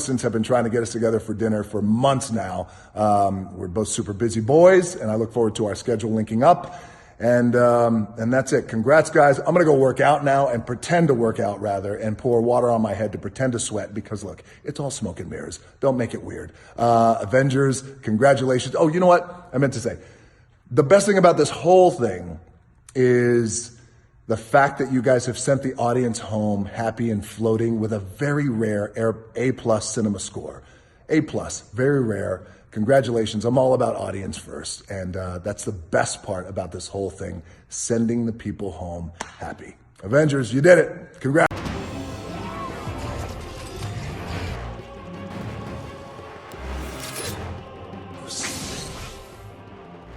assistants have been trying to get us together for dinner for months now. We're both super busy boys, and I look forward to our schedule linking up. And that's it. Congrats, guys. I'm going to go work out now and pretend to work out, rather, and pour water on my head to pretend to sweat because, look, it's all smoke and mirrors. Don't make it weird. Avengers, congratulations. Oh, you know what? I meant to say, the best thing about this whole thing is the fact that you guys have sent the audience home happy and floating with a very rare A+ cinema score. A+, very rare. Congratulations. I'm all about audience first. And that's the best part about this whole thing, sending the people home happy. Avengers, you did it. Congrats.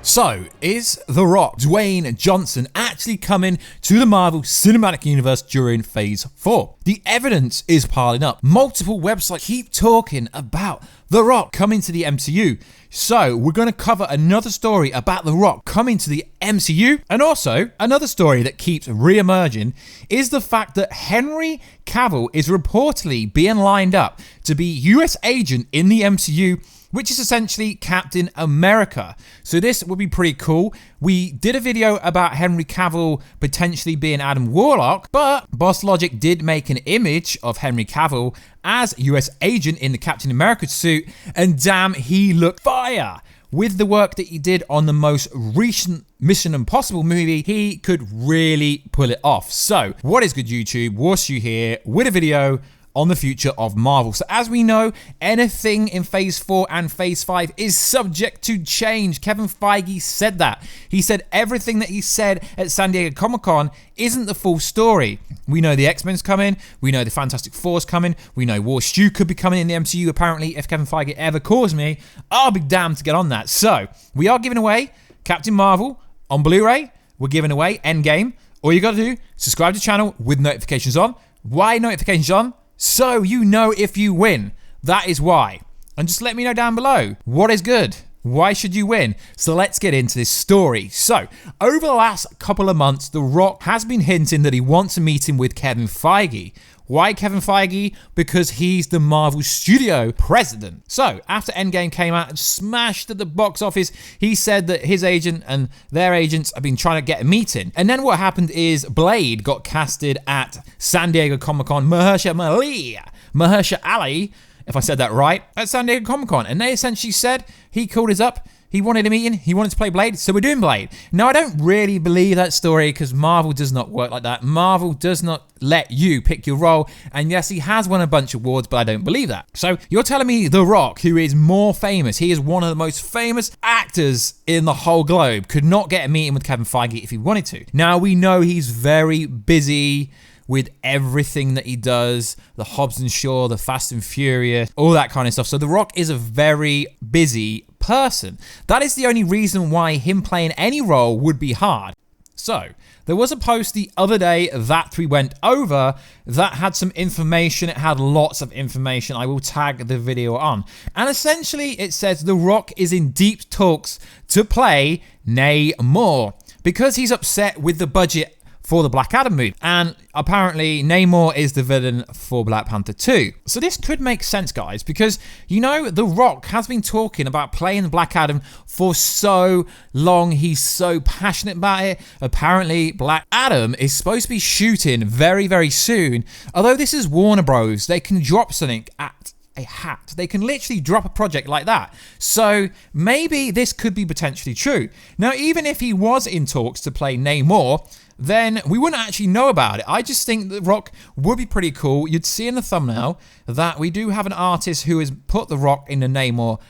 So, is The Rock, Dwayne Johnson, actually coming to the Marvel Cinematic Universe during Phase 4? The evidence is piling up. Multiple websites keep talking about The Rock coming to the MCU. So, we're going to cover another story about The Rock coming to the MCU. And also, another story that keeps re-emerging is the fact that Henry Cavill is reportedly being lined up to be US agent in the MCU, which is essentially Captain America. So this would be pretty cool. We did a video about Henry Cavill potentially being Adam Warlock, but Boss Logic did make an image of Henry Cavill as US agent in the Captain America suit, and damn, he looked fire. With the work that he did on the most recent Mission Impossible movie, he could really pull it off. So, what is good, YouTube? Warstu here with a video on the future of Marvel. So as we know, anything in Phase 4 and Phase 5 is subject to change. Kevin Feige said that. He said everything that he said at San Diego Comic-Con isn't the full story. We know the X-Men's coming. We know the Fantastic Four's coming. We know Warstu could be coming in the MCU. Apparently, if Kevin Feige ever calls me, I'll be damned to get on that. So, we are giving away Captain Marvel on Blu-ray. We're giving away EndGame. All you got to do, subscribe to the channel with notifications on. Why notifications on? So you know if you win. That is why. And just let me know down below, what is good? Why should you win? So let's get into this story. So, over the last couple of months, The Rock has been hinting that he wants a meeting with Kevin Feige. Why Kevin Feige? Because he's the Marvel Studio president. So, after EndGame came out and smashed at the box office, he said that his agent and their agents have been trying to get a meeting. And then what happened is Blade got casted at San Diego Comic-Con, Mahershala Ali, if I said that right, at San Diego Comic-Con. And they essentially said he called us up. He wanted a meeting, he wanted to play Blade, so we're doing Blade. Now, I don't really believe that story because Marvel does not work like that. Marvel does not let you pick your role, and yes, he has won a bunch of awards, but I don't believe that. So, you're telling me The Rock, who is more famous, he is one of the most famous actors in the whole globe, could not get a meeting with Kevin Feige if he wanted to. Now, we know he's very busy with everything that he does, the Hobbs and Shaw, the Fast and Furious, all that kind of stuff. So The Rock is a very busy person. That is the only reason why him playing any role would be hard. So, there was a post the other day that we went over that had some information. It had lots of information. I will tag the video on. And essentially, it says The Rock is in deep talks to play Namor because he's upset with the budget for the Black Adam movie. And apparently Namor is the villain for Black Panther 2. So this could make sense, guys, because, you know, The Rock has been talking about playing Black Adam for so long. He's so passionate about it. Apparently Black Adam is supposed to be shooting very, very soon. Although this is Warner Bros, they can drop something at a hat. They can literally drop a project like that. So maybe this could be potentially true. Now, even if he was in talks to play Namor, then we wouldn't actually know about it. I just think The Rock would be pretty cool. You'd see in the thumbnail that we do have an artist who has put The Rock in the Namor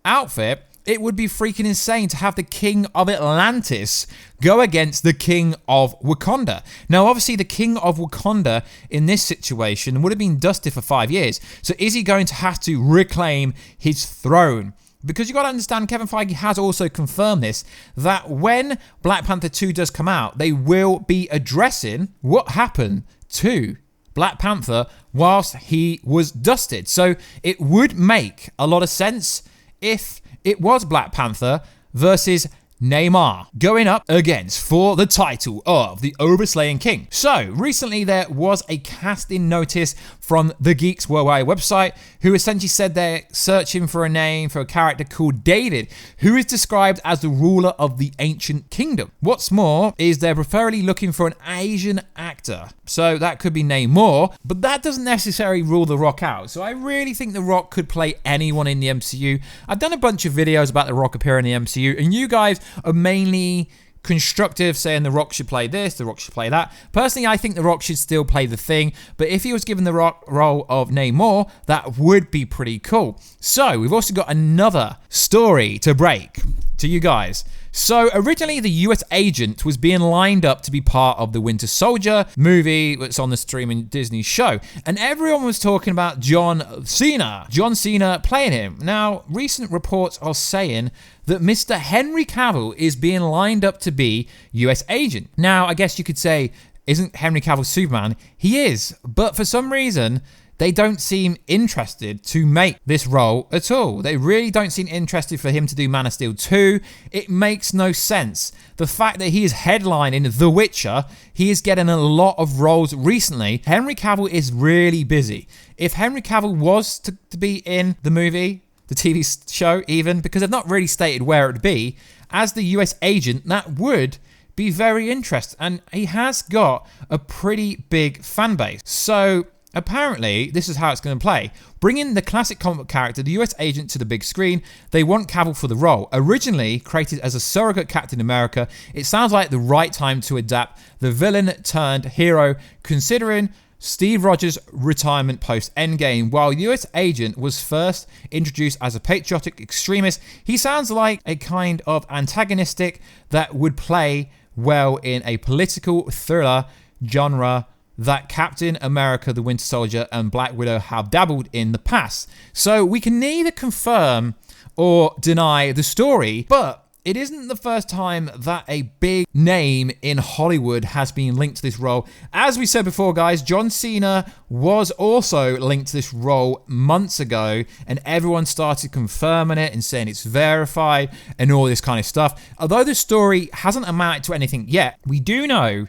outfit. It would be freaking insane to have the King of Atlantis go against the King of Wakanda. Now, obviously, the King of Wakanda in this situation would have been dusted for 5 years. So is he going to have to reclaim his throne? Because you got to understand, Kevin Feige has also confirmed this, that when Black Panther 2 does come out, they will be addressing what happened to Black Panther whilst he was dusted. So it would make a lot of sense if it was Black Panther versus Namor going up against for the title of the Overslaying King. So recently there was a casting notice from the Geeks Worldwide website, who essentially said they're searching for a name for a character called David, who is described as the ruler of the ancient kingdom. What's more is they're preferably looking for an Asian actor. So that could be Namor, but that doesn't necessarily rule The Rock out. So I really think The Rock could play anyone in the MCU. I've done a bunch of videos about The Rock appearing in the MCU, and you guys are mainly constructive, saying The Rock should play this, The Rock should play that. Personally, I think The Rock should still play the Thing, but if he was given the Rock role of Namor, that would be pretty cool. So we've also got another story to break to you guys. So originally the US agent was being lined up to be part of the Winter Soldier movie that's on the streaming Disney show, and everyone was talking about John Cena playing him. Now, recent reports are saying that Mr. Henry Cavill is being lined up to be US agent. Now, I guess you could say, isn't Henry Cavill Superman? He is, but for some reason, they don't seem interested to make this role at all. They really don't seem interested for him to do Man of Steel 2. It makes no sense. The fact that he is headlining The Witcher, he is getting a lot of roles recently. Henry Cavill is really busy. If Henry Cavill was to be in the movie, the TV show even, because they've not really stated where it would be, as the US agent, that would be very interesting. And he has got a pretty big fan base. So apparently, this is how it's going to play. Bringing the classic comic book character, the US agent, to the big screen. They want Cavill for the role. Originally created as a surrogate Captain America, it sounds like the right time to adapt the villain turned hero, considering Steve Rogers' retirement post-EndGame. While US Agent was first introduced as a patriotic extremist, he sounds like a kind of antagonistic that would play well in a political thriller genre that Captain America, the Winter Soldier, and Black Widow have dabbled in the past. So we can neither confirm or deny the story, but it isn't the first time that a big name in Hollywood has been linked to this role. As we said before, guys, John Cena was also linked to this role months ago, and everyone started confirming it and saying it's verified and all this kind of stuff. Although the story hasn't amounted to anything yet, we do know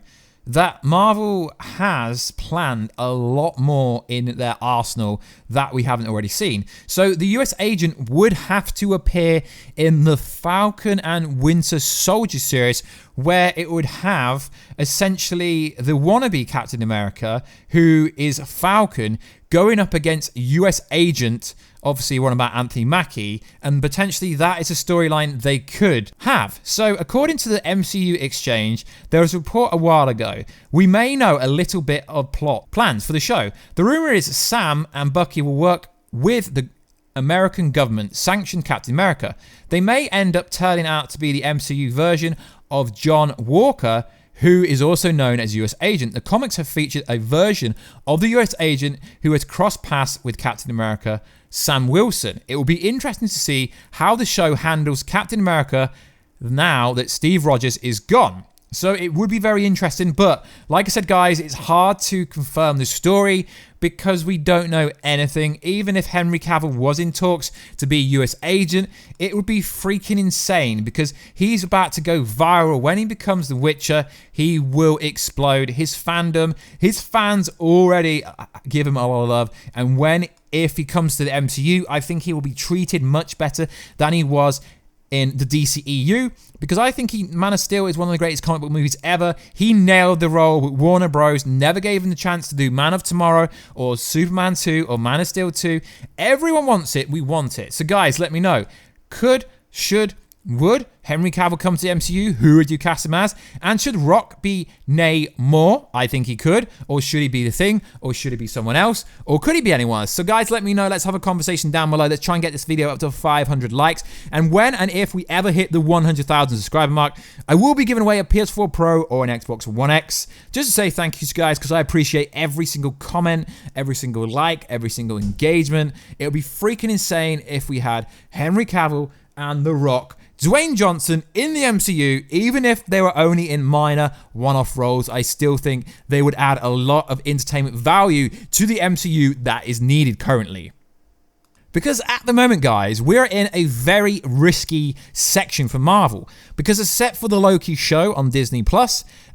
that Marvel has planned a lot more in their arsenal that we haven't already seen. So the US agent would have to appear in the Falcon and Winter Soldier series, where it would have essentially the wannabe Captain America, who is Falcon, going up against US agent, obviously one about Anthony Mackie, and potentially that is a storyline they could have. So according to the MCU Exchange, there was a report a while ago. We may know a little bit of plot plans for the show. The rumor is Sam and Bucky will work with the American government sanctioned Captain America. They may end up turning out to be the MCU version of John Walker, who is also known as US Agent. The comics have featured a version of the US Agent who has crossed paths with Captain America, Sam Wilson. It will be interesting to see how the show handles Captain America now that Steve Rogers is gone. So it would be very interesting, but like I said, guys, it's hard to confirm the story because we don't know anything. Even if Henry Cavill was in talks to be US agent, it would be freaking insane because he's about to go viral. When he becomes The Witcher, he will explode. His fandom, his fans already give him a lot of love, and if he comes to the MCU, I think he will be treated much better than he was in the DCEU, because I think Man of Steel is one of the greatest comic book movies ever. He nailed the role with Warner Bros. Never gave him the chance to do Man of Tomorrow or Superman 2 or Man of Steel 2. Everyone wants it. We want it. So guys, let me know. Would Henry Cavill come to the MCU? Who would you cast him as? And should Rock be Namor? I think he could. Or should he be the Thing? Or should he be someone else? Or could he be anyone else? So guys, let me know. Let's have a conversation down below. Let's try and get this video up to 500 likes. And when and if we ever hit the 100,000 subscriber mark, I will be giving away a PS4 Pro or an Xbox One X. Just to say thank you guys, because I appreciate every single comment, every single like, every single engagement. It would be freaking insane if we had Henry Cavill and The Rock, Dwayne Johnson in the MCU. Even if they were only in minor one-off roles, I still think they would add a lot of entertainment value to the MCU that is needed currently. Because at the moment, guys, we're in a very risky section for Marvel. Because except for the Loki show on Disney+,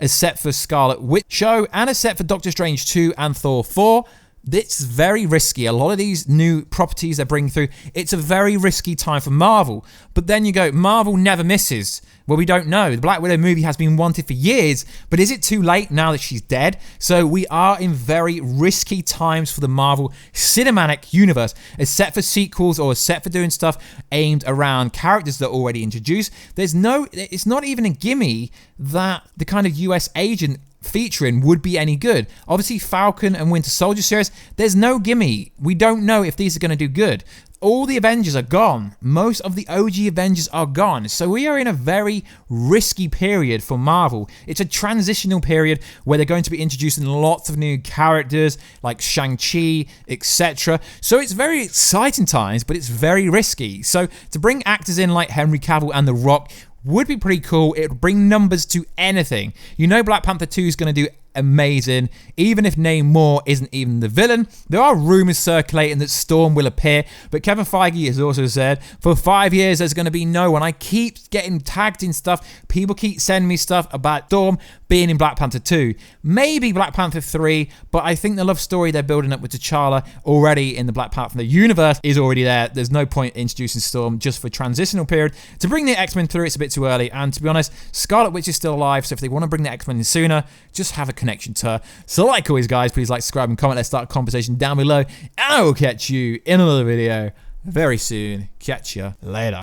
except for Scarlet Witch show, and except for Doctor Strange 2 and Thor 4, It's very risky. A lot of these new properties they're bringing through, it's a very risky time for Marvel. But then you go, Marvel never misses. Well, we don't know. The Black Widow movie has been wanted for years, but is it too late now that she's dead? So we are in very risky times for the Marvel Cinematic Universe, except for sequels or except for doing stuff aimed around characters that are already introduced. It's not even a gimme that the kind of US agent featuring would be any good. Obviously, Falcon and Winter Soldier series, there's no gimme. We don't know if these are going to do good. All the Avengers are gone. Most of the OG Avengers are gone. So we are in a very risky period for Marvel. It's a transitional period where they're going to be introducing lots of new characters like Shang-Chi, etc. So it's very exciting times, but it's very risky. So to bring actors in like Henry Cavill and The Rock would be pretty cool. It would bring numbers to anything. You know Black Panther 2 is going to do amazing, even if Namor isn't even the villain. There are rumors circulating that Storm will appear, but Kevin Feige has also said for 5 years there's going to be no one. I keep getting tagged in stuff. People keep sending me stuff about Storm being in Black Panther 2. Maybe Black Panther 3, but I think the love story they're building up with T'Challa already in the Black Panther universe is already there. There's no point introducing Storm just for a transitional period. To bring the X-Men through, it's a bit too early, and to be honest, Scarlet Witch is still alive, so if they want to bring the X-Men in sooner, just have a connection to her. So like always, guys, please like, subscribe, and comment. Let's start a conversation down below, and I will catch you in another video very soon. Catch you later.